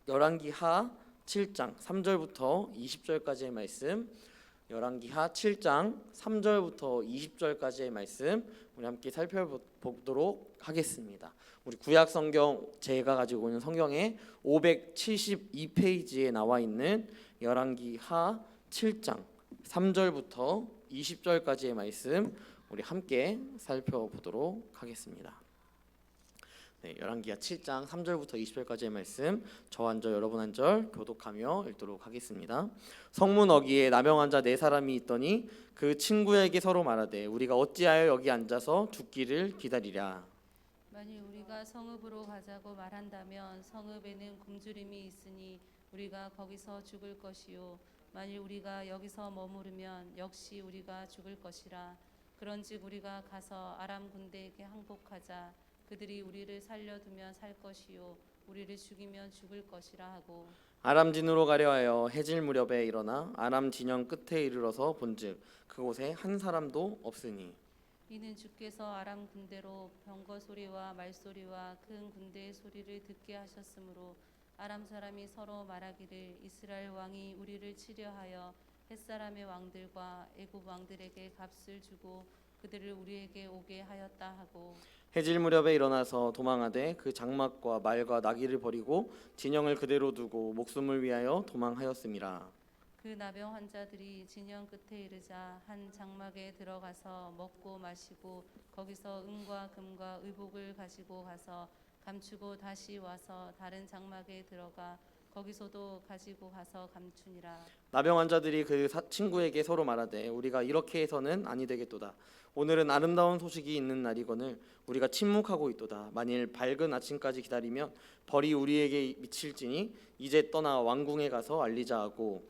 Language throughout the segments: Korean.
열왕기하 7장 3절부터 20절까지의 말씀, 열왕기하 7장 3절부터 20절까지의 말씀 우리 함께 살펴보도록 하겠습니다. 우리 구약 성경 제가 가지고 있는 성경에 572페이지에 나와 있는 열왕기하 7장 3절부터 20절까지의 말씀 우리 함께 살펴보도록 하겠습니다. 열왕기하 7장 3절부터 20절까지의 말씀 저 한 절 여러분 한 절 교독하며 읽도록 하겠습니다. 성문 어귀에 나병한 자 4사람이 있더니 그 친구에게 서로 말하되 우리가 어찌하여 여기 앉아서 죽기를 기다리랴. 만일 우리가 성읍으로 가자고 말한다면 성읍에는 굶주림이 있으니 우리가 거기서 죽을 것이요 만일 우리가 여기서 머무르면 역시 우리가 죽을 것이라. 그런즉 우리가 가서 아람 군대에게 항복하자. 그들이 우리를 살려두면 살 것이요 우리를 죽이면 죽을 것이라 하고 아람 진으로 가려 하여 해질 무렵에 일어나 아람 진영 끝에 이르러서 본즉 그곳에 한 사람도 없으니 이는 주께서 아람 군대로 병거 소리와 말소리와 큰 군대의 소리를 듣게 하셨으므로 아람 사람이 서로 말하기를 이스라엘 왕이 우리를 치려하여 햇사람의 왕들과 애굽 왕들에게 값을 주고 그들을 우리에게 오게 하였다 하고 해질 무렵에 일어나서 도망하되 그 장막과 말과 나귀를 버리고 진영을 그대로 두고 목숨을 위하여 도망하였음이라. 그 나병 환자들이 진영 끝에 이르자 한 장막에 들어가서 먹고 마시고 거기서 은과 금과 의복을 가지고 가서 감추고 다시 와서 다른 장막에 들어가 거기서도 가지고 가서 감추니라. 나병 환자들이 그 친구에게 서로 말하되 우리가 이렇게 해서는 아니 되겠도다. 오늘은 아름다운 소식이 있는 날이거늘 우리가 침묵하고 있도다. 만일 밝은 아침까지 기다리면 벌이 우리에게 미칠지니 이제 떠나 왕궁에 가서 알리자 하고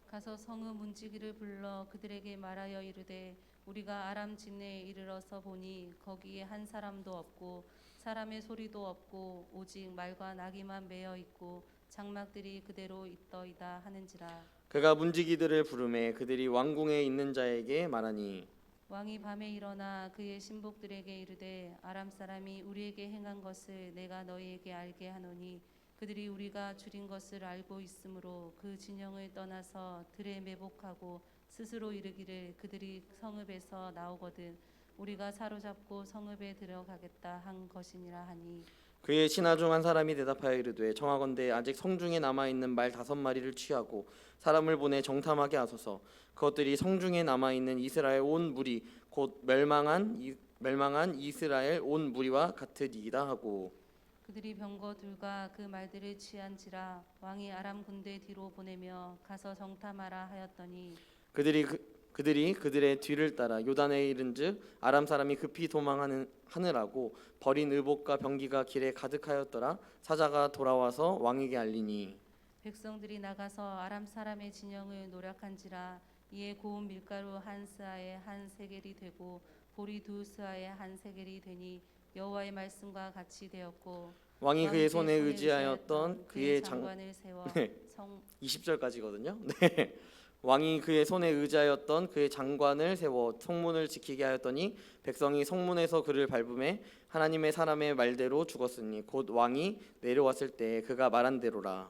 가서 성읍 문지기를 불러 그들에게 말하여 이르되 우리가 아람 진내에 이르러서 보니 거기에 한 사람도 없고 사람의 소리도 없고 오직 말과 나귀만 매어 있고 장막들이 그대로 있더이다 하는지라. 그가 문지기들을 부르매 그들이 왕궁에 있는 자에게 말하니 왕이 밤에 일어나 그의 신복들에게 이르되 아람 사람이 우리에게 행한 것을 내가 너희에게 알게 하노니 그들이 우리가 줄인 것을 알고 있으므로 그 진영을 떠나서 들에 매복하고 스스로 이르기를 그들이 성읍에서 나오거든 우리가 사로잡고 성읍에 들어가겠다 한 것이니라 하니 그의 신하 중 한 사람이 대답하여 이르되 청하건대 아직 성중에 남아있는 말 5마리를 취하고 사람을 보내 정탐하게 하소서. 그것들이 성중에 남아있는 이스라엘 온 무리 곧 멸망한 이스라엘 온 무리와 같으리이다 하고 그들이 병거들과 그 말들을 취한지라. 왕이 아람 군대 뒤로 보내며 가서 정탐하라 하였더니 그들이 그들의 뒤를 따라 요단에 이른즉 아람 사람이 급히 도망하느라고 버린 의복과 병기가 길에 가득하였더라. 사자가 돌아와서 왕에게 알리니 백성들이 나가서 아람 사람의 진영을 노략한지라. 이에 고운 밀가루 한 스아에 한 세겔이 되고 보리 2스아에 한 세겔이 되니 여호와의 말씀과 같이 되었고 왕이 그의 손에 의지하였던 그의 장관을 세워 20절까지거든요. 네. 왕이 그의 손에 의지하였던 그의 장관을 세워 성문을 지키게 하였더니 백성이 성문에서 그를 밟음에 하나님의 사람의 말대로 죽었으니 곧 왕이 내려왔을 때 그가 말한 대로라.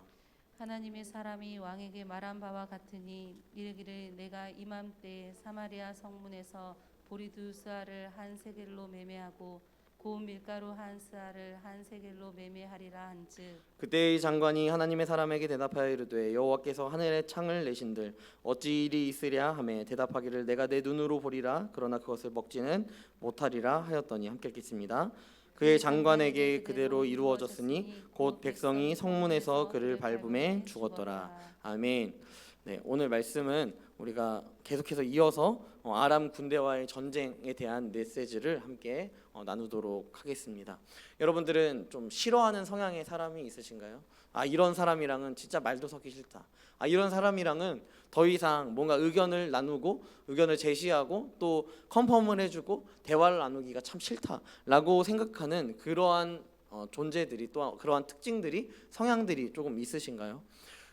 하나님의 사람이 왕에게 말한 바와 같으니 이르기를 내가 이맘때 사마리아 성문에서 보리 2스아를 한 세겔로 매매하고 고운 밀가루 한 스아를 한 세겔로 매매하리라 한즉 그때 이 장관이 하나님의 사람에게 대답하여 이르되 여호와께서 하늘에 창을 내신들 어찌 일이 있으랴 하매 대답하기를 내가 내 눈으로 보리라 그러나 그것을 먹지는 못하리라 하였더니 함께 읽겠습니다. 그의 장관에게 그대로 이루어졌으니 곧 백성이 성문에서 그를 밟음에 죽었더라. 아멘. 네, 오늘 말씀은 우리가 계속해서 이어서 아람 군대와의 전쟁에 대한 메시지를 함께 나누도록 하겠습니다. 여러분들은 좀 싫어하는 성향의 사람이 있으신가요? 이런 사람이랑은 진짜 말도 섞기 싫다. 이런 사람이랑은 더 이상 뭔가 의견을 나누고 의견을 제시하고 또 컨펌을 해주고 대화를 나누기가 참 싫다라고 생각하는 그러한 존재들이 또 그러한 특징들이 성향들이 조금 있으신가요?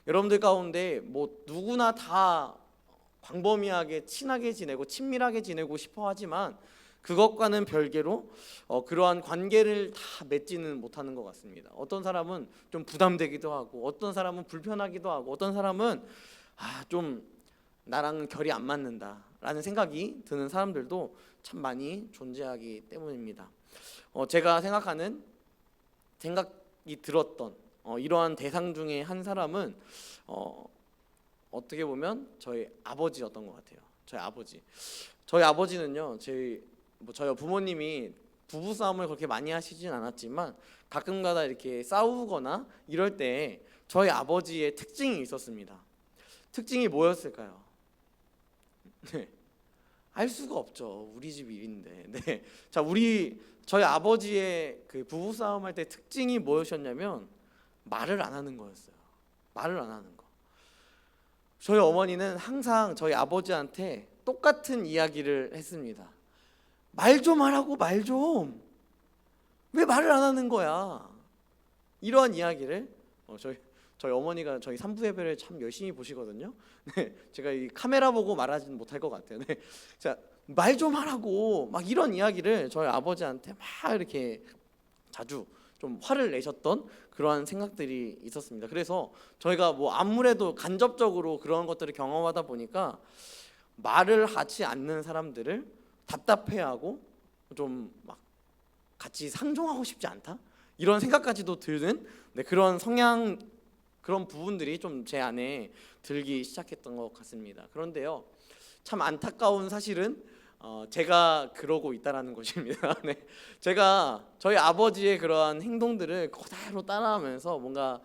여러분들 가운데 뭐 누구나 다 광범위하게 친하게 지내고 친밀하게 지내고 싶어 하지만 그것과는 별개로 그러한 관계를 다 맺지는 못하는 것 같습니다. 어떤 사람은 좀 부담되기도 하고, 어떤 사람은 불편하기도 하고, 어떤 사람은 좀 나랑 결이 안 맞는다라는 생각이 드는 사람들도 참 많이 존재하기 때문입니다. 제가 생각이 들었던 이러한 대상 중에 한 사람은 어떻게 보면 저희 아버지였던 것 같아요. 저희 아버지는요, 저희 부모님이 부부 싸움을 그렇게 많이 하시진 않았지만 가끔가다 이렇게 싸우거나 이럴 때 저희 아버지의 특징이 있었습니다. 특징이 뭐였을까요? 네, 알 수가 없죠. 우리 집 일인데. 네, 저희 아버지의 그 부부 싸움 할 때 특징이 뭐였냐면 말을 안 하는 거였어요. 말을 안 하는 거. 저희 어머니는 항상 저희 아버지한테 똑같은 이야기를 했습니다. 말 좀 하라고, 말 좀. 왜 말을 안 하는 거야? 이러한 이야기를 저희 어머니가 저희 산부 예배를 참 열심히 보시거든요. 네, 제가 이 카메라 보고 말하지는 못할 것 같아요. 네, 자, 말 좀 하라고 막 이런 이야기를 저희 아버지한테 막 이렇게 자주 좀 화를 내셨던 그러한 생각들이 있었습니다. 그래서 저희가 뭐 아무래도 간접적으로 그런 것들을 경험하다 보니까 말을 하지 않는 사람들을 답답해하고 좀 막 같이 상종하고 싶지 않다 이런 생각까지도 드는 그런 성향, 그런 부분들이 좀 제 안에 들기 시작했던 것 같습니다. 그런데요, 참 안타까운 사실은 제가 그러고 있다라는 것입니다. 네, 제가 저희 아버지의 그러한 행동들을 그대로 따라하면서 뭔가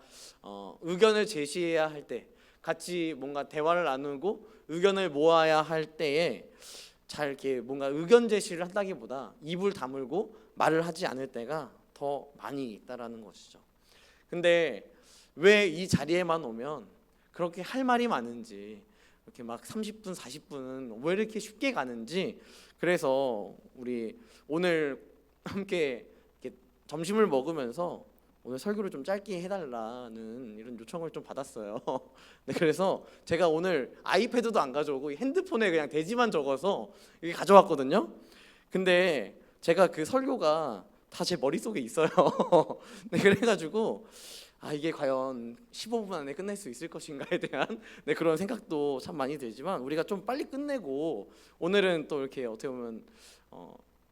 의견을 제시해야 할 때, 같이 뭔가 대화를 나누고 의견을 모아야 할 때에 잘 이렇게 뭔가 의견 제시를 한다기보다 입을 다물고 말을 하지 않을 때가 더 많이 있다라는 것이죠. 근데 왜 이 자리에만 오면 그렇게 할 말이 많은지, 이렇게 막 30분, 40분은 왜 이렇게 쉽게 가는지, 그래서 우리 오늘 함께 이렇게 점심을 먹으면서 오늘 설교를 좀 짧게 해달라는 이런 요청을 좀 받았어요. 네, 그래서 제가 오늘 아이패드도 안 가져오고 핸드폰에 그냥 대지만 적어서 이게 가져왔거든요. 근데 제가 그 설교가 다 제 머릿속에 있어요. 네, 그래가지고 이게 과연 15분 안에 끝낼 수 있을 것인가에 대한 그런 생각도 참 많이 들지만, 우리가 좀 빨리 끝내고 오늘은 또 이렇게 어떻게 보면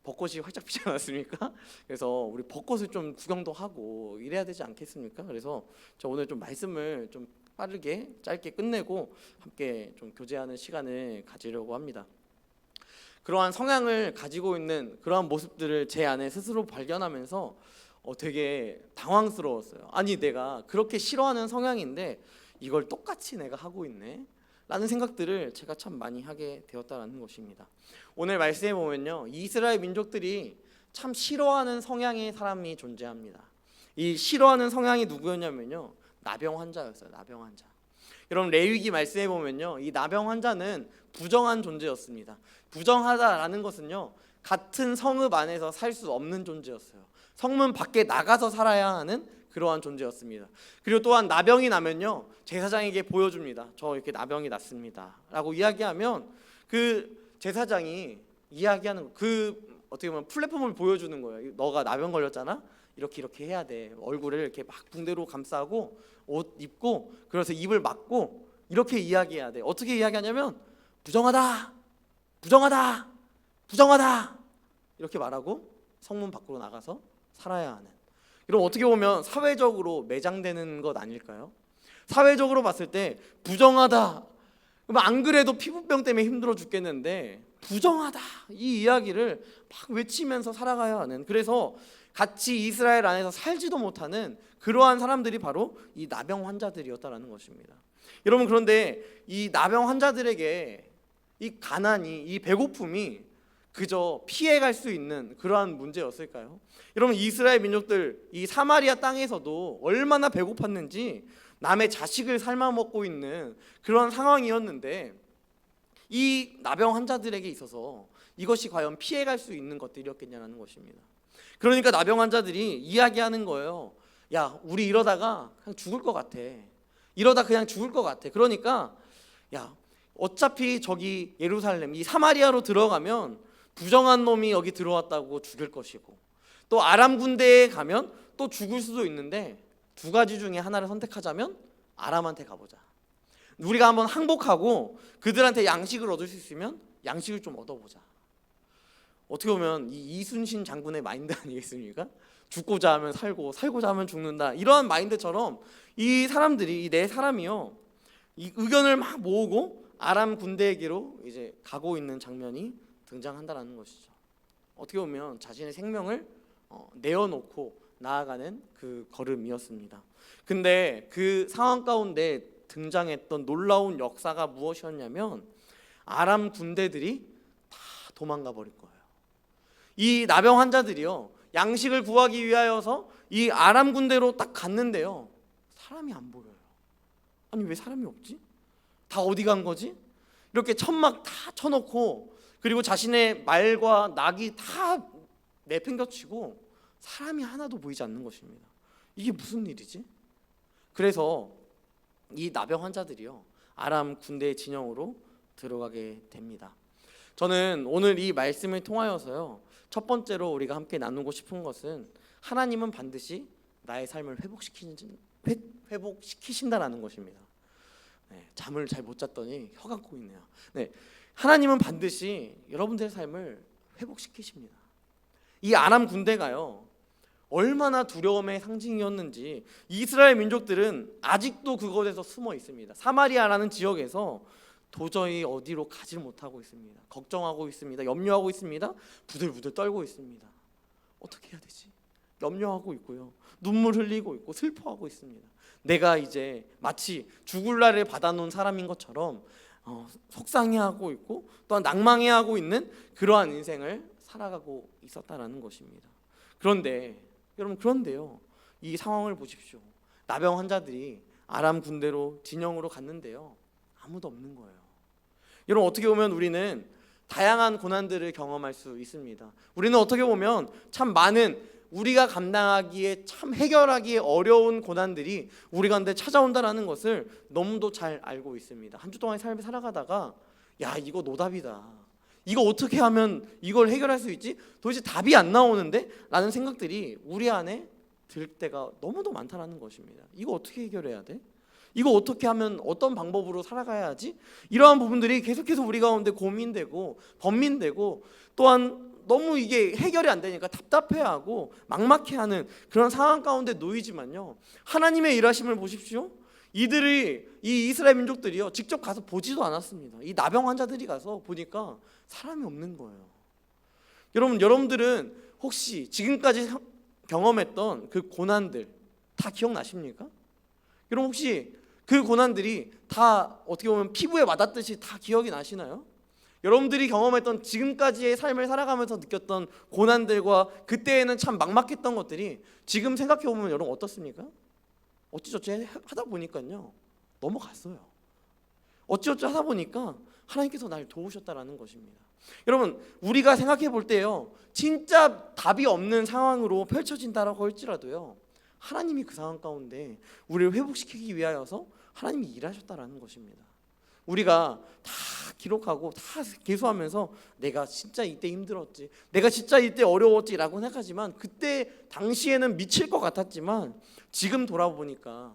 벚꽃이 활짝 피지 않았습니까? 그래서 우리 벚꽃을 좀 구경도 하고 이래야 되지 않겠습니까? 그래서 저 오늘 좀 말씀을 좀 빠르게 짧게 끝내고 함께 좀 교제하는 시간을 가지려고 합니다. 그러한 성향을 가지고 있는 그러한 모습들을 제 안에 스스로 발견하면서 되게 당황스러웠어요. 아니, 내가 그렇게 싫어하는 성향인데 이걸 똑같이 내가 하고 있네 라는 생각들을 제가 참 많이 하게 되었다는 것입니다. 오늘 말씀에 보면요, 이스라엘 민족들이 참 싫어하는 성향의 사람이 존재합니다. 이 싫어하는 성향이 누구였냐면요, 나병 환자였어요. 나병 환자. 여러분, 레위기 말씀에 보면요, 이 나병 환자는 부정한 존재였습니다. 부정하다라는 것은요, 같은 성읍 안에서 살 수 없는 존재였어요. 성문 밖에 나가서 살아야 하는 그러한 존재였습니다. 그리고 또한 나병이 나면요, 제사장에게 보여줍니다. 저 이렇게 나병이 났습니다 라고 이야기하면 그 제사장이 이야기하는 어떻게 보면 플랫폼을 보여주는 거예요. 너가 나병 걸렸잖아, 이렇게 해야 돼. 얼굴을 이렇게 막 붕대로 감싸고 옷 입고, 그래서 입을 막고 이렇게 이야기해야 돼. 어떻게 이야기하냐면 부정하다, 부정하다, 부정하다 이렇게 말하고 성문 밖으로 나가서 살아야 하는, 이런 어떻게 보면 사회적으로 매장되는 것 아닐까요? 사회적으로 봤을 때 부정하다, 안 그래도 피부병 때문에 힘들어 죽겠는데 부정하다 이 이야기를 막 외치면서 살아가야 하는, 그래서 같이 이스라엘 안에서 살지도 못하는 그러한 사람들이 바로 이 나병 환자들이었다라는 것입니다. 여러분, 그런데 이 나병 환자들에게 이 가난이, 이 배고픔이 그저 피해갈 수 있는 그러한 문제였을까요? 여러분, 이스라엘 민족들 이 사마리아 땅에서도 얼마나 배고팠는지 남의 자식을 삶아먹고 있는 그런 상황이었는데, 이 나병 환자들에게 있어서 이것이 과연 피해갈 수 있는 것들이었겠냐는 것입니다. 그러니까 나병 환자들이 이야기하는 거예요. 야, 우리 이러다가 그냥 죽을 것 같아. 이러다 그냥 죽을 것 같아. 그러니까 야, 어차피 저기 예루살렘 이 사마리아로 들어가면 부정한 놈이 여기 들어왔다고 죽일 것이고, 또 아람 군대에 가면 또 죽을 수도 있는데 두 가지 중에 하나를 선택하자면 아람한테 가보자. 우리가 한번 항복하고 그들한테 양식을 얻을 수 있으면 양식을 좀 얻어보자. 어떻게 보면 이 이순신 장군의 마인드 아니겠습니까? 죽고자 하면 살고 살고자 하면 죽는다, 이러한 마인드처럼 이 사람들이, 이 네 사람이요, 이 의견을 막 모으고 아람 군대에게로 이제 가고 있는 장면이 등장한다라는 것이죠. 어떻게 보면 자신의 생명을 내어놓고 나아가는 그 걸음이었습니다. 근데 그 상황 가운데 등장했던 놀라운 역사가 무엇이었냐면 아람 군대들이 다 도망가 버릴 거예요. 이 나병 환자들이요, 양식을 구하기 위하여서 이 아람 군대로 딱 갔는데요, 사람이 안 보여요. 아니 왜 사람이 없지? 다 어디 간 거지? 이렇게 천막 다 쳐놓고 그리고 자신의 말과 낙이 다 내팽겨치고 사람이 하나도 보이지 않는 것입니다. 이게 무슨 일이지? 그래서 이 나병 환자들이요, 아람 군대의 진영으로 들어가게 됩니다. 저는 오늘 이 말씀을 통하여서요, 첫 번째로 우리가 함께 나누고 싶은 것은 하나님은 반드시 나의 삶을 회복시키신다라는 것입니다. 네, 잠을 잘 못 잤더니 혀가 꼬이네요. 네, 하나님은 반드시 여러분들의 삶을 회복시키십니다. 이 아람 군대가요, 얼마나 두려움의 상징이었는지 이스라엘 민족들은 아직도 그곳에서 숨어 있습니다. 사마리아라는 지역에서 도저히 어디로 가지 못하고 있습니다. 걱정하고 있습니다. 염려하고 있습니다. 부들부들 떨고 있습니다. 어떻게 해야 되지? 염려하고 있고요, 눈물 흘리고 있고 슬퍼하고 있습니다. 내가 이제 마치 죽을 날을 받아놓은 사람인 것처럼 속상해하고 있고 또한 낭망해하고 있는 그러한 인생을 살아가고 있었다라는 것입니다. 그런데 여러분, 그런데요, 이 상황을 보십시오. 나병 환자들이 아람 군대로 진영으로 갔는데요, 아무도 없는 거예요. 여러분, 어떻게 보면 우리는 다양한 고난들을 경험할 수 있습니다. 우리는 어떻게 보면 참 많은, 우리가 감당하기에 참 해결하기에 어려운 고난들이 우리 가운데 찾아온다는 것을 너무도 잘 알고 있습니다. 한 주 동안의 삶을 살아가다가 야, 이거 노답이다, 이거 어떻게 하면 이걸 해결할 수 있지? 도대체 답이 안 나오는데? 라는 생각들이 우리 안에 들 때가 너무도 많다는 것입니다. 이거 어떻게 해결해야 돼? 이거 어떻게 하면, 어떤 방법으로 살아가야 하지? 이러한 부분들이 계속해서 우리 가운데 고민되고 번민되고, 또한 너무 이게 해결이 안 되니까 답답해하고 막막해하는 그런 상황 가운데 놓이지만요, 하나님의 일하심을 보십시오. 이 이스라엘 민족들이요, 직접 가서 보지도 않았습니다. 이 나병 환자들이 가서 보니까 사람이 없는 거예요. 여러분들은 혹시 지금까지 경험했던 그 고난들 다 기억나십니까? 여러분, 혹시 그 고난들이 다 어떻게 보면 피부에 와닿듯이 다 기억이 나시나요? 여러분들이 경험했던, 지금까지의 삶을 살아가면서 느꼈던 고난들과 그때에는 참 막막했던 것들이 지금 생각해보면 여러분 어떻습니까? 어찌저찌 하다 보니까요, 넘어갔어요. 어찌저찌 하다 보니까 하나님께서 날 도우셨다라는 것입니다. 여러분, 우리가 생각해 볼 때요, 진짜 답이 없는 상황으로 펼쳐진다라고 할지라도요, 하나님이 그 상황 가운데 우리를 회복시키기 위하여서 하나님이 일하셨다라는 것입니다. 우리가 다 기록하고 다 계수하면서 내가 진짜 이때 힘들었지, 내가 진짜 이때 어려웠지라고 생각하지만, 그때 당시에는 미칠 것 같았지만 지금 돌아보니까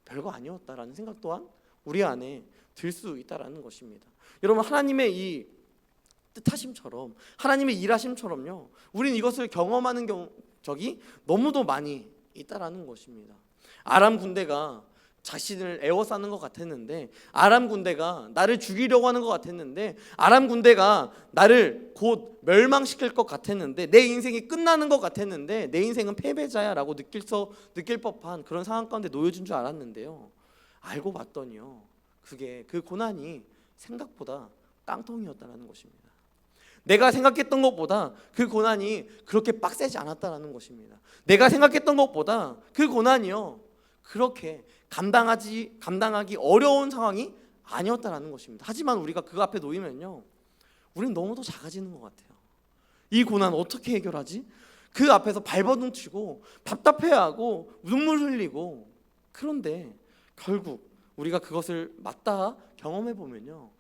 별거 아니었다라는 생각 또한 우리 안에 들 수 있다라는 것입니다. 여러분, 하나님의 이 뜻하심처럼, 하나님의 일하심처럼요, 우리는 이것을 경험하는 적이 너무도 많이 있다라는 것입니다. 아람 군대가 자신을 에워싸는 것 같았는데, 아람 군대가 나를 죽이려고 하는 것 같았는데, 아람 군대가 나를 곧 멸망시킬 것 같았는데, 내 인생이 끝나는 것 같았는데, 내 인생은 패배자야라고 느낄 법한 그런 상황 가운데 놓여진 줄 알았는데요, 알고 봤더니요, 그 고난이 생각보다 깡통이었다는 것입니다. 내가 생각했던 것보다 그 고난이 그렇게 빡세지 않았다는 것입니다. 내가 생각했던 것보다 그 고난이요, 그렇게 감당하기 어려운 상황이 아니었다는 것입니다. 하지만 우리가 그 앞에 놓이면요, 우리는 너무도 작아지는 것 같아요. 이 고난 어떻게 해결하지? 그 앞에서 발버둥 치고 답답해하고 눈물 흘리고, 그런데 결국 우리가 그것을 맞닿아 경험해 보면요,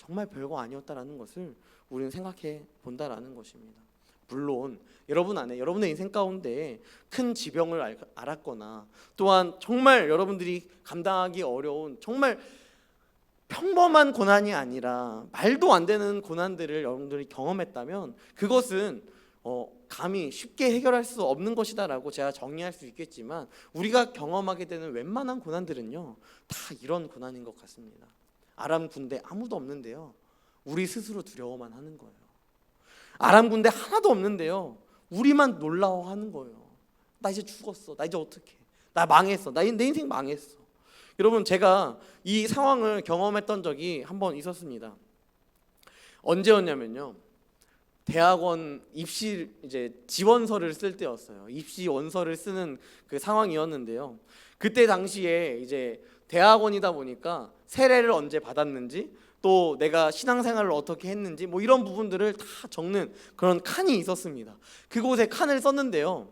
정말 별거 아니었다라는 것을 우리는 생각해 본다라는 것입니다. 물론 여러분 안에 여러분의 인생 가운데 큰 지병을 앓았거나 또한 정말 여러분들이 감당하기 어려운 정말 평범한 고난이 아니라 말도 안 되는 고난들을 여러분들이 경험했다면 그것은 감히 쉽게 해결할 수 없는 것이다라고 제가 정리할 수 있겠지만 우리가 경험하게 되는 웬만한 고난들은요 다 이런 고난인 것 같습니다. 아람 군대 아무도 없는데요 우리 스스로 두려워만 하는 거예요. 아람 군대 하나도 없는데요 우리만 놀라워하는 거예요. 나 이제 죽었어. 나 이제 어떡해. 나 망했어. 내 인생 망했어. 여러분 제가 이 상황을 경험했던 적이 한 번 있었습니다. 언제였냐면요. 대학원 입시 이제 지원서를 쓸 때였어요. 입시 원서를 쓰는 그 상황이었는데요. 그때 당시에 이제 대학원이다 보니까 세례를 언제 받았는지 또 내가 신앙생활을 어떻게 했는지 뭐 이런 부분들을 다 적는 그런 칸이 있었습니다. 그곳에 칸을 썼는데요.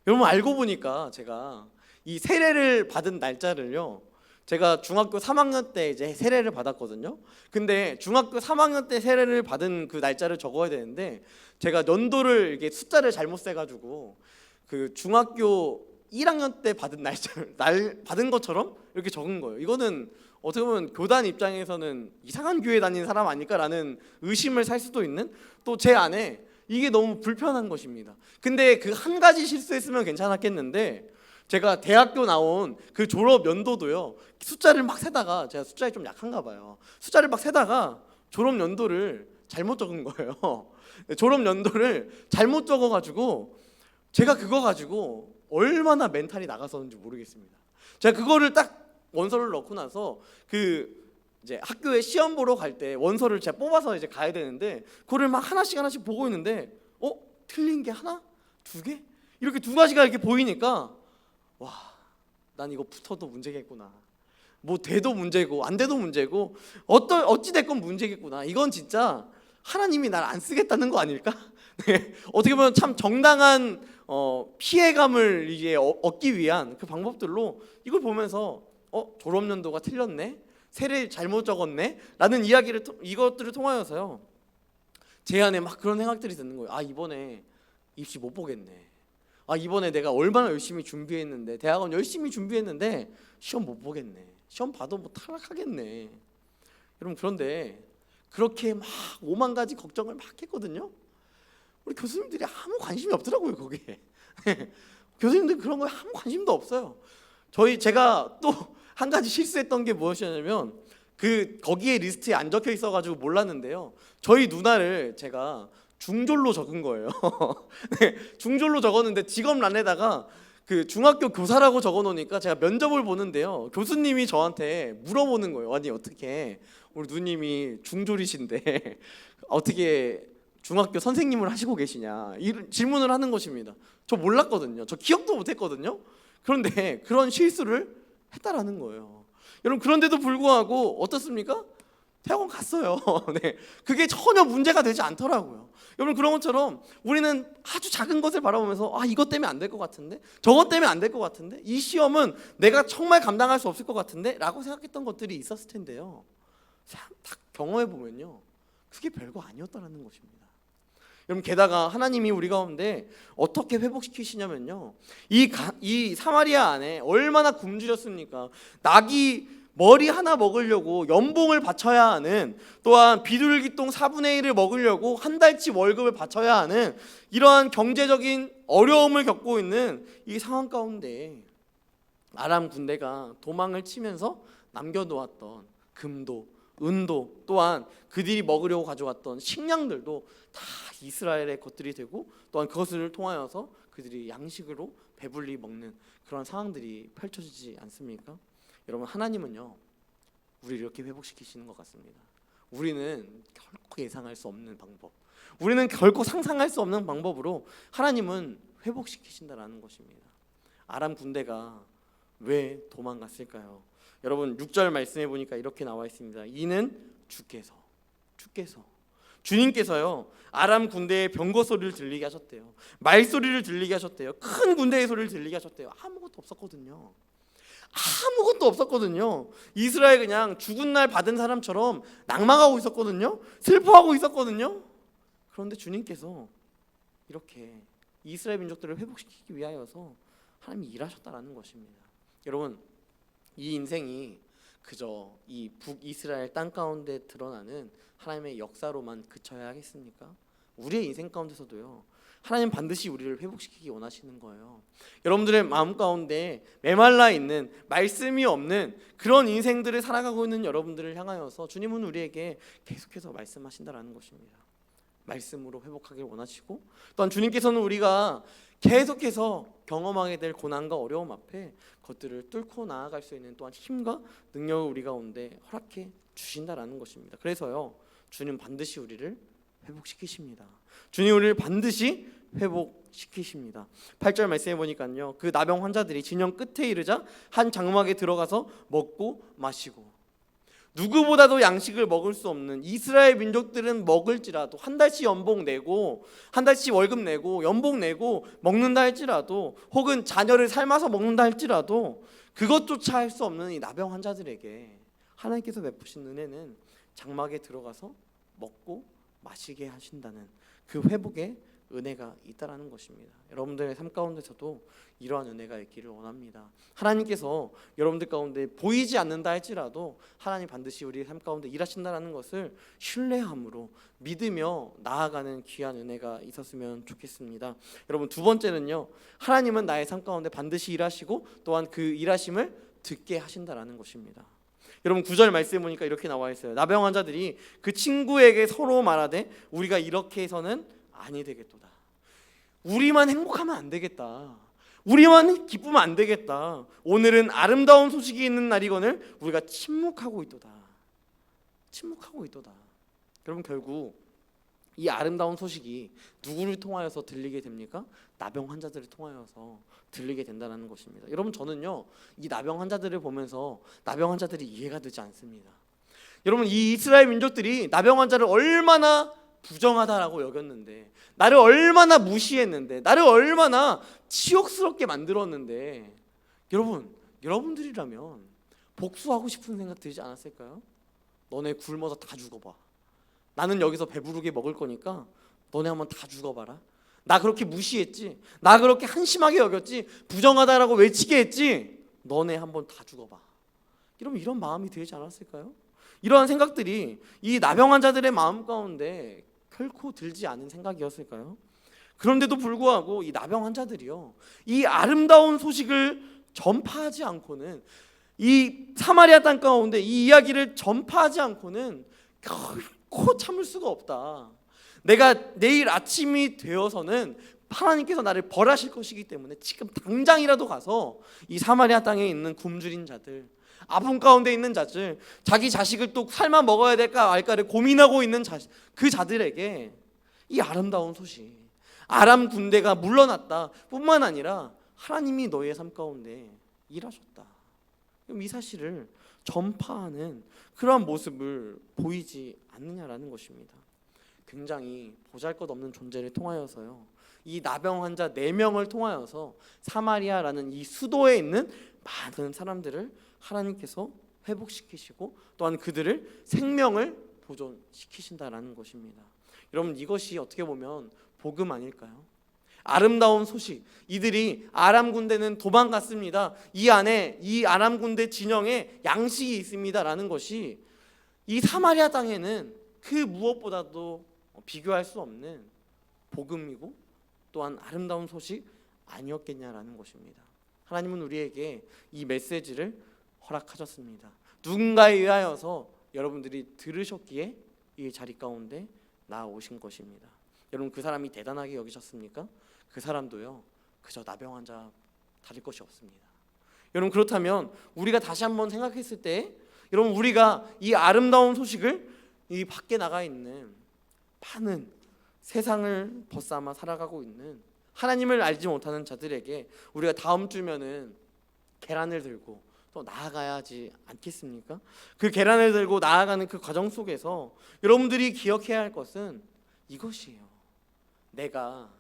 여러분 알고 보니까 제가 이 세례를 받은 날짜를요. 제가 중학교 3학년 때 이제 세례를 받았거든요. 근데 중학교 3학년 때 세례를 받은 그 날짜를 적어야 되는데 제가 연도를 이게 숫자를 잘못 세가지고 그 중학교 1학년 때 받은 날짜를 받은 것처럼 이렇게 적은 거예요. 이거는 어떻게 보면 교단 입장에서는 이상한 교회 다니는 사람 아닐까라는 의심을 살 수도 있는 또 제 안에 이게 너무 불편한 것입니다. 근데 그 한 가지 실수했으면 괜찮았겠는데 제가 대학교 나온 그 졸업 연도도요 숫자를 막 세다가 제가 숫자에 좀 약한가 봐요. 숫자를 막 세다가 졸업 연도를 잘못 적은 거예요. 졸업 연도를 잘못 적어가지고 제가 그거 가지고 얼마나 멘탈이 나갔었는지 모르겠습니다. 제가 그거를 딱 원서를 넣고 나서 그 이제 학교에 시험 보러 갈 때 원서를 제가 뽑아서 이제 가야 되는데 그거를 막 하나씩 보고 있는데 틀린 게 하나? 두 개? 이렇게 두 가지가 이렇게 보이니까 와, 난 이거 붙어도 문제겠구나. 뭐 돼도 문제고 안 돼도 문제고 어찌 됐건 문제겠구나. 이건 진짜 하나님이 날 안 쓰겠다는 거 아닐까? 네, 어떻게 보면 참 정당한 피해감을 이제 얻기 위한 그 방법들로 이걸 보면서 졸업연도가 틀렸네, 세례 잘못 적었네 라는 이것들을 통하여서요 제 안에 막 그런 생각들이 드는 거예요. 아, 이번에 입시 못 보겠네. 아, 이번에 내가 얼마나 열심히 준비했는데 대학원 열심히 준비했는데 시험 못 보겠네. 시험 봐도 뭐 탈락하겠네. 여러분 그런데 그렇게 막 5만 가지 걱정을 막 했거든요. 우리 교수님들이 아무 관심이 없더라고요 거기에. 교수님들 그런 거에 아무 관심도 없어요. 제가 또 한 가지 실수했던 게 무엇이냐면 거기에 리스트에 안 적혀 있어가지고 몰랐는데요. 저희 누나를 제가 중졸로 적은 거예요. 네, 중졸로 적었는데 직업란에다가 그 중학교 교사라고 적어놓으니까 제가 면접을 보는데요. 교수님이 저한테 물어보는 거예요. 아니 어떻게 우리 누님이 중졸이신데 어떻게 중학교 선생님을 하시고 계시냐 이런 질문을 하는 것입니다. 저 몰랐거든요. 저 기억도 못했거든요. 그런데 그런 실수를 했다라는 거예요. 여러분 그런데도 불구하고 어떻습니까? 대학원 갔어요. 네, 그게 전혀 문제가 되지 않더라고요. 여러분 그런 것처럼 우리는 아주 작은 것을 바라보면서 이것 때문에 안 될 것 같은데 저것 때문에 안 될 것 같은데 이 시험은 내가 정말 감당할 수 없을 것 같은데 라고 생각했던 것들이 있었을 텐데요. 딱 경험해 보면요 그게 별거 아니었다라는 것입니다. 여러분 게다가 하나님이 우리 가운데 어떻게 회복시키시냐면요 이 사마리아 안에 얼마나 굶주렸습니까? 낙이 머리 하나 먹으려고 연봉을 바쳐야 하는, 또한 비둘기똥 4분의 1을 먹으려고 한 달치 월급을 바쳐야 하는 이러한 경제적인 어려움을 겪고 있는 이 상황 가운데 아람 군대가 도망을 치면서 남겨놓았던 금도 은도 또한 그들이 먹으려고 가져왔던 식량들도 다 이스라엘의 것들이 되고 또한 그것을 통하여서 그들이 양식으로 배불리 먹는 그런 상황들이 펼쳐지지 않습니까? 여러분 하나님은요 우리를 이렇게 회복시키시는 것 같습니다. 우리는 결코 예상할 수 없는 방법, 우리는 결코 상상할 수 없는 방법으로 하나님은 회복시키신다라는 것입니다. 아람 군대가 왜 도망갔을까요? 여러분 6절 말씀해 보니까 이렇게 나와 있습니다. 이는 주님께서요 아람 군대의 병거 소리를 들리게 하셨대요. 말소리를 들리게 하셨대요. 큰 군대의 소리를 들리게 하셨대요. 아무것도 아무것도 없었거든요. 이스라엘 그냥 죽은 날 받은 사람처럼 낭망하고 있었거든요. 슬퍼하고 있었거든요. 그런데 주님께서 이렇게 이스라엘 민족들을 회복시키기 위하여서 하나님이 일하셨다라는 것입니다. 여러분, 이 인생이 그저 이 북이스라엘 땅 가운데 드러나는 하나님의 역사로만 그쳐야 하겠습니까? 우리의 인생 가운데서도요, 하나님 반드시 우리를 회복시키기 원하시는 거예요. 여러분들의 마음 가운데 메말라 있는 말씀이 없는 그런 인생들을 살아가고 있는 여러분들을 향하여서 주님은 우리에게 계속해서 말씀하신다라는 것입니다. 말씀으로 회복하길 원하시고, 또한 주님께서는 우리가 계속해서 경험하게 될 고난과 어려움 앞에 그것들을 뚫고 나아갈 수 있는 또한 힘과 능력을 우리 가운데 허락해 주신다라는 것입니다. 그래서요, 주님 반드시 우리를 회복시키십니다. 주님 우리를 반드시 회복시키십니다. 8절 말씀해 보니까요, 그 나병 환자들이 진영 끝에 이르자 한 장막에 들어가서 먹고 마시고, 누구보다도 양식을 먹을 수 없는 이스라엘 민족들은 먹을지라도 한 달치 연봉 내고 한 달치 월급 내고 연봉 내고 먹는다 할지라도, 혹은 자녀를 삶아서 먹는다 할지라도 그것조차 할 수 없는 이 나병 환자들에게 하나님께서 베푸신 은혜는 장막에 들어가서 먹고 마시게 하신다는 그 회복의 은혜가 있다라는 것입니다. 여러분들의 삶 가운데서도 이러한 은혜가 있기를 원합니다. 하나님께서 여러분들 가운데 보이지 않는다 할지라도 하나님 반드시 우리 삶 가운데 일하신다라는 것을 신뢰함으로 믿으며 나아가는 귀한 은혜가 있었으면 좋겠습니다. 여러분, 두 번째는요, 하나님은 나의 삶 가운데 반드시 일하시고 또한 그 일하심을 듣게 하신다라는 것입니다. 여러분, 9절 말씀 보니까 이렇게 나와 있어요. 나병 환자들이 그 친구에게 서로 말하되 우리가 이렇게 해서는 아니 되겠도다. 우리만 행복하면 안 되겠다. 우리만 기쁘면 안 되겠다. 오늘은 아름다운 소식이 있는 날이거늘 우리가 침묵하고 있도다. 침묵하고 있도다. 여러분, 결국 이 아름다운 소식이 누구를 통하여서 들리게 됩니까? 나병 환자들을 통하여서 들리게 된다는 것입니다. 여러분, 저는요, 이 나병 환자들을 보면서 나병 환자들이 이해가 되지 않습니다. 여러분, 이 이스라엘 민족들이 나병 환자를 얼마나 부정하다라고 여겼는데, 나를 얼마나 무시했는데, 나를 얼마나 치욕스럽게 만들었는데, 여러분들이라면 복수하고 싶은 생각 들지 않았을까요? 너네 굶어서 다 죽어봐. 나는 여기서 배부르게 먹을 거니까 너네 한번 다 죽어봐라. 나 그렇게 무시했지, 나 그렇게 한심하게 여겼지, 부정하다라고 외치게 했지, 너네 한번 다 죽어봐. 여러분, 이런 마음이 들지 않았을까요? 이러한 생각들이 이 나병 환자들의 마음 가운데 결코 들지 않은 생각이었을까요? 그런데도 불구하고 이 나병 환자들이요, 이 아름다운 소식을 전파하지 않고는, 이 사마리아 땅 가운데 이 이야기를 전파하지 않고는 결코 참을 수가 없다. 내가 내일 아침이 되어서는 하나님께서 나를 벌하실 것이기 때문에 지금 당장이라도 가서 이 사마리아 땅에 있는 굶주린 자들, 아픔 가운데 있는 자들, 자기 자식을 또 삶아 먹어야 될까 말까를 고민하고 있는 그 자들에게 이 아름다운 소식, 아람 군대가 물러났다 뿐만 아니라 하나님이 너희의 삶 가운데 일하셨다, 이 사실을 전파하는 그러한 모습을 보이지 않느냐라는 것입니다. 굉장히 보잘것없는 존재를 통하여서요, 이 나병 환자 4명을 통하여서 사마리아라는 이 수도에 있는 많은 사람들을 하나님께서 회복시키시고 또한 그들을 생명을 보존시키신다라는 것입니다. 여러분, 이것이 어떻게 보면 복음 아닐까요? 아름다운 소식, 이들이 아람 군대는 도망갔습니다, 이 안에 이 아람 군대 진영에 양식이 있습니다라는 것이 이 사마리아 땅에는 그 무엇보다도 비교할 수 없는 복음이고 또한 아름다운 소식 아니었겠냐라는 것입니다. 하나님은 우리에게 이 메시지를 허락하셨습니다. 누군가에 의하여서 여러분들이 들으셨기에 이 자리 가운데 나오신 것입니다. 여러분, 그 사람이 대단하게 여기셨습니까? 그 사람도요, 그저 나병 환자 다를 것이 없습니다. 여러분, 그렇다면 우리가 다시 한번 생각했을 때, 여러분, 우리가 이 아름다운 소식을 이 밖에 나가 있는 많은 세상을 벗삼아 살아가고 있는 하나님을 알지 못하는 자들에게 우리가 다음 주면은 계란을 들고 또 나아가야 하지 않겠습니까? 그 계란을 들고 나아가는 그 과정 속에서 여러분들이 기억해야 할 것은 이것이에요. 내가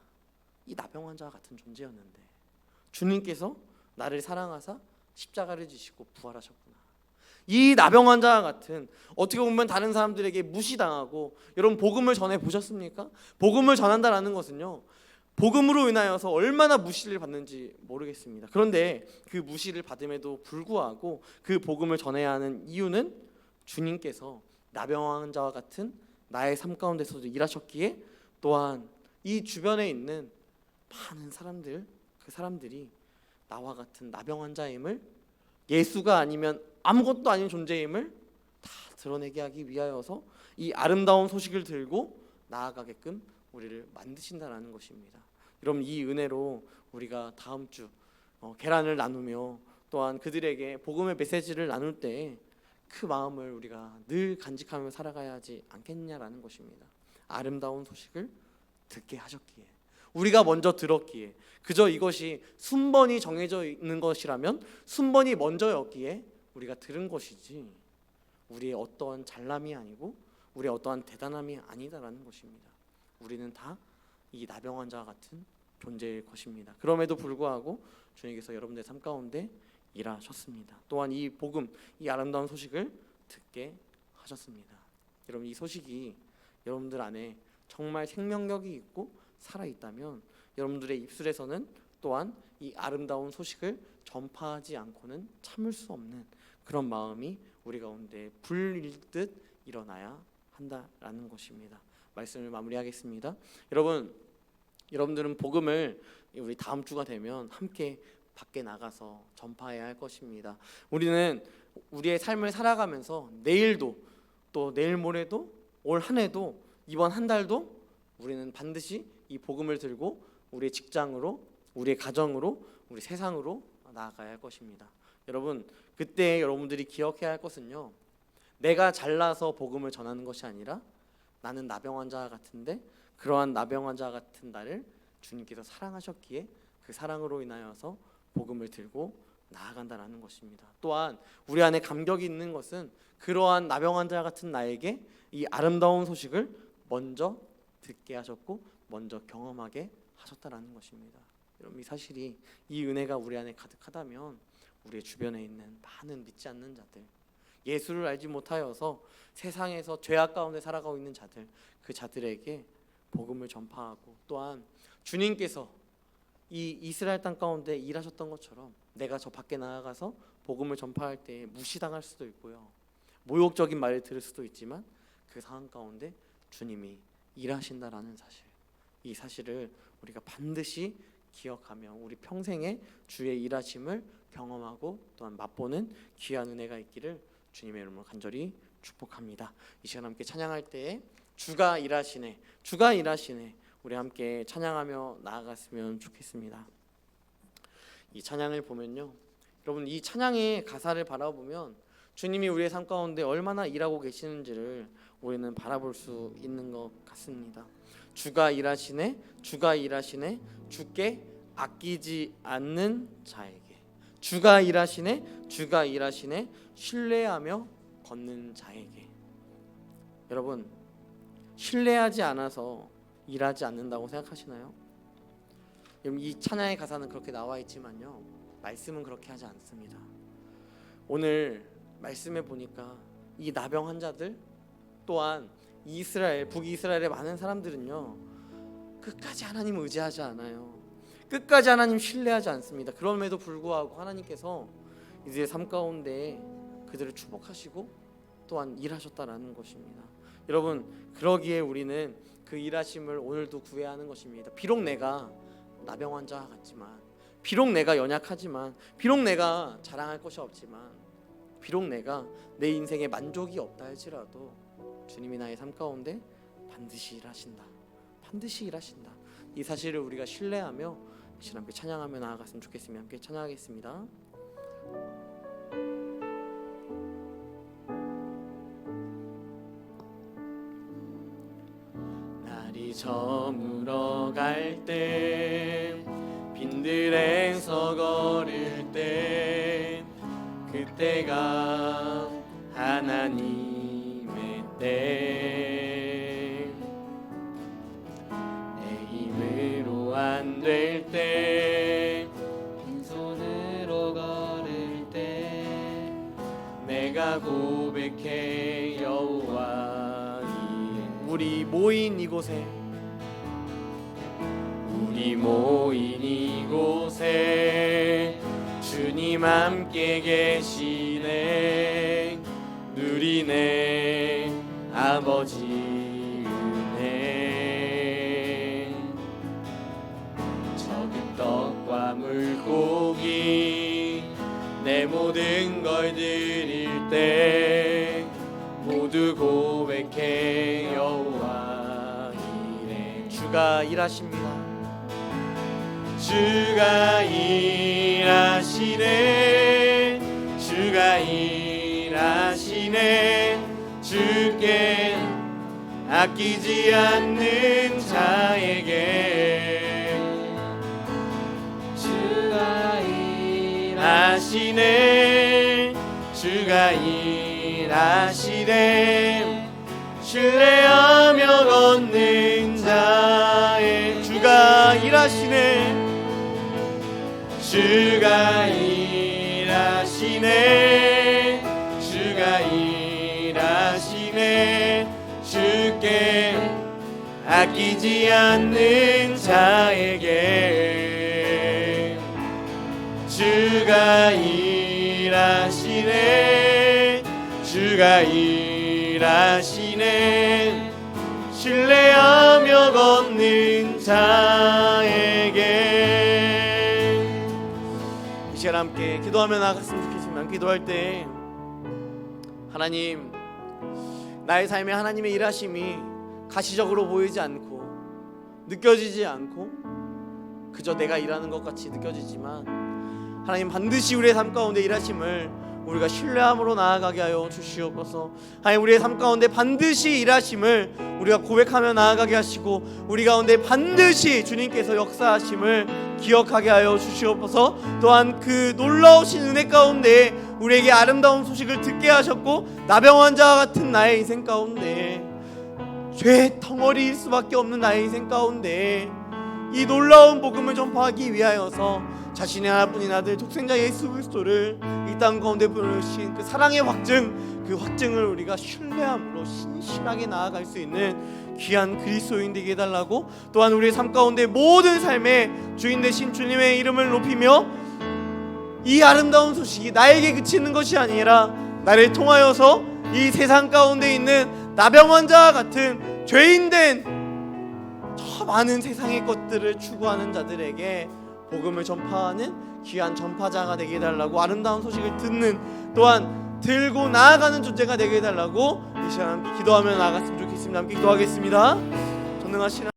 이 나병 환자와 같은 존재였는데 주님께서 나를 사랑하사 십자가를 지시고 부활하셨구나. 이 나병 환자와 같은, 어떻게 보면 다른 사람들에게 무시당하고, 여러분 복음을 전해 보셨습니까? 복음을 전한다라는 것은요, 복음으로 인하여서 얼마나 무시를 받는지 모르겠습니다. 그런데 그 무시를 받음에도 불구하고 그 복음을 전해야 하는 이유는 주님께서 나병 환자와 같은 나의 삶 가운데서도 일하셨기에, 또한 이 주변에 있는 많은 사람들, 그 사람들이 나와 같은 나병 환자임을, 예수가 아니면 아무것도 아닌 존재임을 다 드러내게 하기 위하여서 이 아름다운 소식을 들고 나아가게끔 우리를 만드신다라는 것입니다. 여러분, 이 은혜로 우리가 다음 주 계란을 나누며 또한 그들에게 복음의 메시지를 나눌 때 그 마음을 우리가 늘 간직하며 살아가야 하지 않겠냐라는 것입니다. 아름다운 소식을 듣게 하셨기에, 우리가 먼저 들었기에, 그저 이것이 순번이 정해져 있는 것이라면 순번이 먼저였기에 우리가 들은 것이지, 우리의 어떠한 잘남이 아니고 우리의 어떠한 대단함이 아니다라는 것입니다. 우리는 다 이 나병 환자와 같은 존재일 것입니다. 그럼에도 불구하고 주님께서 여러분들의 삶 가운데 일하셨습니다. 또한 이 복음, 이 아름다운 소식을 듣게 하셨습니다. 여러분, 이 소식이 여러분들 안에 정말 생명력이 있고 살아있다면 여러분들의 입술에서는 또한 이 아름다운 소식을 전파하지 않고는 참을 수 없는 그런 마음이 우리 가운데 불일듯 일어나야 한다라는 것입니다. 말씀을 마무리하겠습니다. 여러분들은 복음을 우리 다음 주가 되면 함께 밖에 나가서 전파해야 할 것입니다. 우리는 우리의 삶을 살아가면서 내일도, 또 내일 모레도, 올 한 해도, 이번 한 달도 우리는 반드시 이 복음을 들고 우리의 직장으로, 우리의 가정으로, 우리 세상으로 나아가야 할 것입니다. 여러분, 그때 여러분들이 기억해야 할 것은요, 내가 잘나서 복음을 전하는 것이 아니라 나는 나병 환자와 같은데 그러한 나병 환자와 같은 나를 주님께서 사랑하셨기에 그 사랑으로 인하여서 복음을 들고 나아간다라는 것입니다. 또한 우리 안에 감격이 있는 것은 그러한 나병 환자 같은 나에게 이 아름다운 소식을 먼저 듣게 하셨고 먼저 경험하게 하셨다라는 것입니다. 여러분, 이 사실이, 이 은혜가 우리 안에 가득하다면 우리의 주변에 있는 많은 믿지 않는 자들, 예수를 알지 못하여서 세상에서 죄악 가운데 살아가고 있는 자들, 그 자들에게 복음을 전파하고, 또한 주님께서 이 이스라엘 땅 가운데 일하셨던 것처럼 내가 저 밖에 나아가서 복음을 전파할 때 무시당할 수도 있고요, 모욕적인 말을 들을 수도 있지만 그 상황 가운데 주님이 일하신다라는 사실, 이 사실을 우리가 반드시 기억하며 우리 평생에 주의 일하심을 경험하고 또한 맛보는 귀한 은혜가 있기를 주님의 이름으로 간절히 축복합니다. 이 시간 함께 찬양할 때에 주가 일하시네, 주가 일하시네, 우리 함께 찬양하며 나아갔으면 좋겠습니다. 이 찬양을 보면요, 여러분, 이 찬양의 가사를 바라보면 주님이 우리의 삶 가운데 얼마나 일하고 계시는지를 우리는 바라볼 수 있는 것 같습니다. 주가 일하시네, 주가 일하시네, 주께 아끼지 않는 자에게, 주가 일하시네, 주가 일하시네, 신뢰하며 걷는 자에게. 여러분, 신뢰하지 않아서 일하지 않는다고 생각하시나요? 여러분, 이 찬양의 가사는 그렇게 나와 있지만요, 말씀은 그렇게 하지 않습니다. 오늘 말씀에 보니까 이 나병 환자들, 또한 이스라엘, 북이스라엘의 많은 사람들은요, 끝까지 하나님을 의지하지 않아요. 끝까지 하나님 신뢰하지 않습니다. 그럼에도 불구하고 하나님께서 이들의 삶 가운데 그들을 축복하시고 또한 일하셨다라는 것입니다. 여러분, 그러기에 우리는 그 일하심을 오늘도 구해야 하는 것입니다. 비록 내가 나병 환자와 같지만, 비록 내가 연약하지만, 비록 내가 자랑할 것이 없지만, 비록 내가 내 인생에 만족이 없다 할지라도 주님이 나의 삶 가운데 반드시 일하신다, 반드시 일하신다, 이 사실을 우리가 신뢰하며 이 시간 함께 찬양하며 나아갔으면 좋겠으며 함께 찬양하겠습니다. 날이 저물어 갈 때, 빈들에서 걸을 때, 그때가 하나님의 때, 내 힘으로 안 될 때, 빈손으로 걸을 내가 고백해 여호와 이레. 우리 모인 이곳에 주님 함께 계시네. 누리네 아버지 은혜. 적은 떡과 물고기 내 모든 걸 드릴 때 모두 고백해 여호와 이레. 주가 일하십니다. 주가 일하시네. 주가 일하시네. 주께 아끼지 않는 자에게 주가 일하시네. 주가 일하시네. 신뢰하며 걷는 자의 주가 일하시네. 주가 일하시네. 주가 일하시네. 주께 아끼지 않는 자에게 주가 일하시네. 주가 일하시네. 신뢰하며 걷는 자에게. 이 시간 함께 기도하며 나아갔으면 좋겠지만, 기도할 때 하나님, 나의 삶에 하나님의 일하심이 가시적으로 보이지 않고 느껴지지 않고 그저 내가 일하는 것 같이 느껴지지만, 하나님 반드시 우리의 삶 가운데 일하심을 우리가 신뢰함으로 나아가게 하여 주시옵소서. 하나님, 우리의 삶 가운데 반드시 일하심을 우리가 고백하며 나아가게 하시고, 우리 가운데 반드시 주님께서 역사하심을 기억하게 하여 주시옵소서. 또한 그 놀라우신 은혜 가운데 우리에게 아름다운 소식을 듣게 하셨고, 나병 환자와 같은 나의 인생 가운데, 죄의 덩어리일 수밖에 없는 나의 인생 가운데 이 놀라운 복음을 전파하기 위하여서 자신의 하나뿐인 아들 독생자 예수 그리스도를 이 땅 가운데 보내주신 그 사랑의 확증, 그 확증을 우리가 신뢰함으로 신실하게 나아갈 수 있는 귀한 그리스도인 되게 해달라고, 또한 우리의 삶 가운데 모든 삶의 주인 되신 주님의 이름을 높이며, 이 아름다운 소식이 나에게 그치는 것이 아니라 나를 통하여서 이 세상 가운데 있는 나병 환자와 같은 죄인된 더 많은 세상의 것들을 추구하는 자들에게 복음을 전파하는 귀한 전파자가 되게 해달라고, 아름다운 소식을 듣는, 또한 들고 나아가는 존재가 되게 해달라고 이 시간 함께 기도하며 나아갔으면 좋겠습니다. 함께 기도하겠습니다. 전능하신